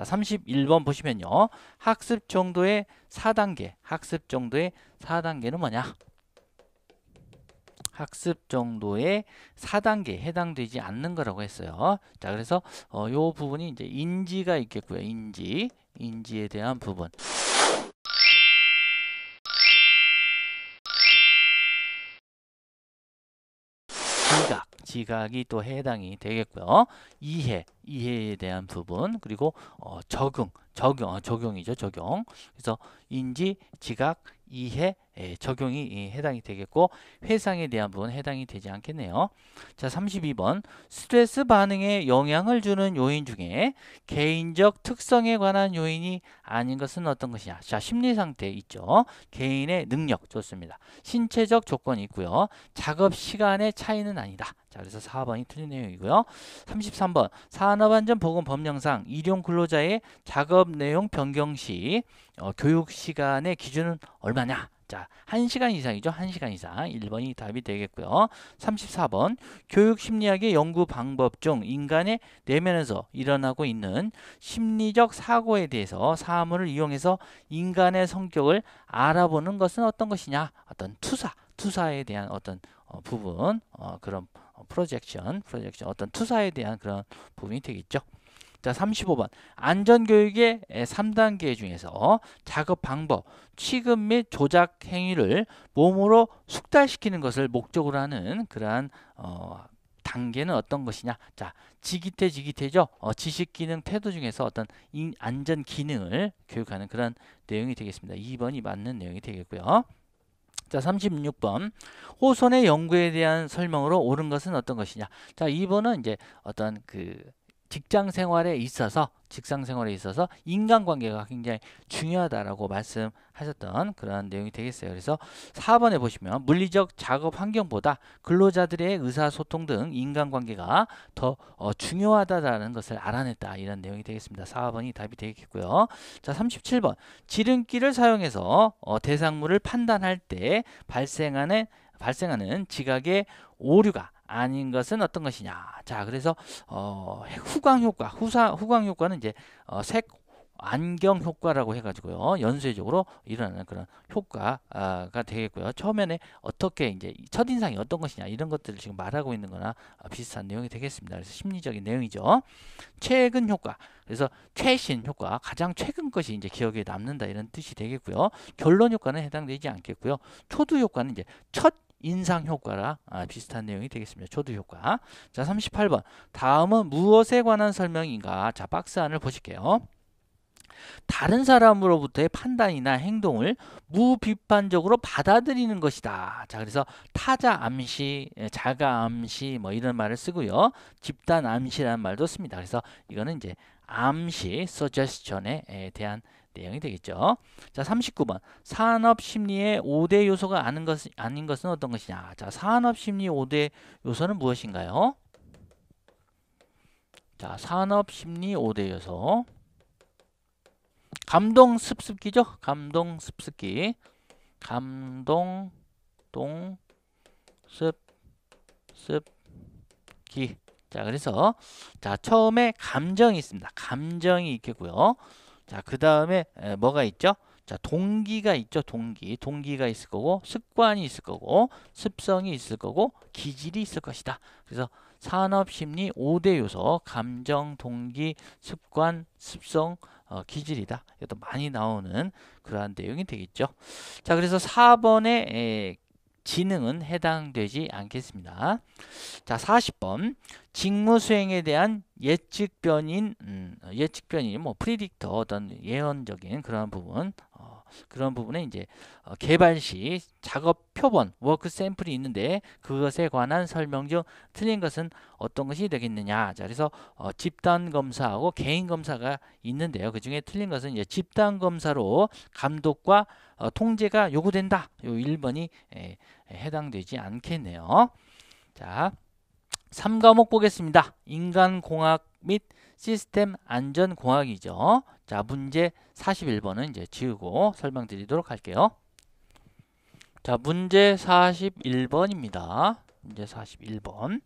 31번 보시면요. 학습 정도의 4단계. 학습 정도의 4단계는 뭐냐? 학습 정도의 4단계에 해당되지 않는 거라고 했어요. 자, 그래서 요 부분이 이제 인지가 있겠고요. 인지에 대한 부분. 지각이 또 해당이 되겠고요. 이해에 대한 부분, 그리고 적용이죠, 적용. 그래서 인지, 지각, 이해, 적용이 해당이 되겠고, 회상에 대한 부분 해당이 되지 않겠네요. 자, 32번. 스트레스 반응에 영향을 주는 요인 중에 개인적 특성에 관한 요인이 아닌 것은 어떤 것이냐? 자, 심리 상태 있죠. 개인의 능력 좋습니다. 신체적 조건이 있고요. 작업 시간의 차이는 아니다. 자, 그래서 4번이 틀린 내용이고요. 33번. 산업안전보건법령상 일용 근로자의 작업 내용 변경 시 교육 시간의 기준은 얼마냐? 자, 1시간 이상이죠. 1시간 이상. 1번이 답이 되겠고요. 34번. 교육 심리학의 연구 방법 중 인간의 내면에서 일어나고 있는 심리적 사고에 대해서 사물을 이용해서 인간의 성격을 알아보는 것은 어떤 것이냐? 어떤 투사에 대한 어떤 부분, 그런 프로젝션 어떤 투사에 대한 그런 부분이 되겠죠. 자, 35번. 안전교육의 3단계 중에서 작업 방법, 취급 및 조작 행위를 몸으로 숙달시키는 것을 목적으로 하는 그러한 단계는 어떤 것이냐? 자, 지기태죠. 지식 기능 태도 중에서 어떤 안전 기능을 교육하는 그런 내용이 되겠습니다. 2번이 맞는 내용이 되겠고요. 자, 36번. 호손의 연구에 대한 설명으로 옳은 것은 어떤 것이냐? 자, 2번은 이제 어떤 직장 생활에 있어서 인간관계가 굉장히 중요하다라고 말씀하셨던 그런 내용이 되겠어요. 그래서 4번에 보시면 물리적 작업 환경보다 근로자들의 의사소통 등 인간관계가 더 중요하다라는 것을 알아냈다. 이런 내용이 되겠습니다. 4번이 답이 되겠고요. 자, 37번. 지름길을 사용해서 대상물을 판단할 때 발생하는 지각의 오류가 아닌 것은 어떤 것이냐? 자, 그래서 후광 효과는 이제 색 안경 효과라고 해가지고요, 연쇄적으로 일어나는 그런 효과가 되겠고요. 처음에는 어떻게 이제 첫인상이 어떤 것이냐 이런 것들을 지금 말하고 있는 거나 비슷한 내용이 되겠습니다. 그래서 심리적인 내용이죠. 최근 효과, 그래서 최신 효과, 가장 최근 것이 이제 기억에 남는다 이런 뜻이 되겠고요. 결론 효과는 해당되지 않겠고요. 초두 효과는 이제 첫 인상 효과라 비슷한 내용이 되겠습니다. 초두 효과. 자, 38번. 다음은 무엇에 관한 설명인가? 자, 박스 안을 보실게요. 다른 사람으로부터의 판단이나 행동을 무비판적으로 받아들이는 것이다. 자, 그래서 타자 암시, 자가 암시 뭐 이런 말을 쓰고요. 집단 암시라는 말도 씁니다. 그래서 이거는 이제 암시, suggestion에 대한 내용이 되겠죠. 자, 39번. 산업심리의 5대 요소가 아닌 것은 어떤 것이냐? 자, 산업심리 5대 요소는 무엇인가요? 자, 산업심리 5대 요소. 감동 습습기죠. 감동 습습기. 감동 동 습습기. 자, 그래서 자, 처음에 감정이 있습니다. 감정이 있겠고요. 자, 그 다음에 뭐가 있죠? 자, 동기가 있죠. 동기가 있을 거고, 습관이 있을 거고, 습성이 있을 거고, 기질이 있을 것이다. 그래서 산업심리 5대 요소, 감정, 동기, 습관, 습성, 기질이다. 이것도 많이 나오는 그러한 내용이 되겠죠. 자, 그래서 4번의 지능은 해당되지 않겠습니다. 자, 40번. 직무 수행에 대한 예측변인 뭐 프리딕터 어떤 예언적인 그런 부분, 그런 부분에 이제 개발 시 작업 표본 워크 샘플이 있는데 그것에 관한 설명 중 틀린 것은 어떤 것이 되겠느냐? 자, 그래서 집단 검사하고 개인 검사가 있는데요. 그 중에 틀린 것은 이제 집단 검사로 감독과 통제가 요구된다. 요 1번이 해당되지 않겠네요. 자, 3과목 보겠습니다. 인간공학 및 시스템 안전공학이죠. 자, 문제 41번은 이제 지우고 설명드리도록 할게요. 자, 문제 41번입니다. 문제 41번.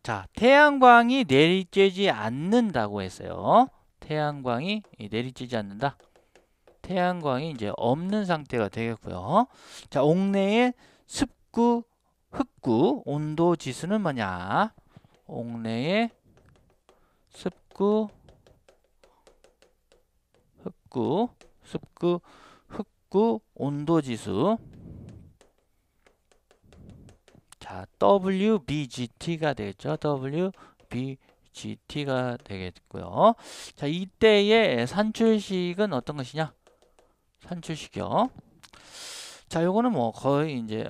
자, 태양광이 내리쬐지 않는다고 했어요. 태양광이 내리쬐지 않는다. 태양광이 이제 없는 상태가 되겠고요. 자, 옥내의 습구, 흑구, 온도 지수는 뭐냐? 옥내의 습구, 흑구, 온도 지수. 자, WBGT가 되겠죠. WBGT가 되겠고요. 자, 이때의 산출식은 어떤 것이냐? 산출식이요. 자, 요거는 뭐 거의 이제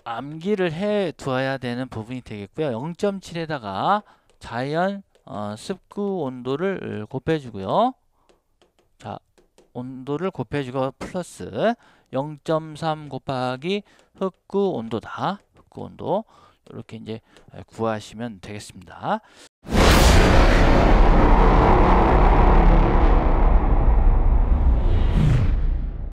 암기를 해 두어야 되는 부분이 되겠고요. 0.7에다가 자연 습구 온도를 곱해주고요. 자, 온도를 곱해주고 플러스 0.3 곱하기 흑구 온도다. 흑구 온도 이렇게 이제 구하시면 되겠습니다.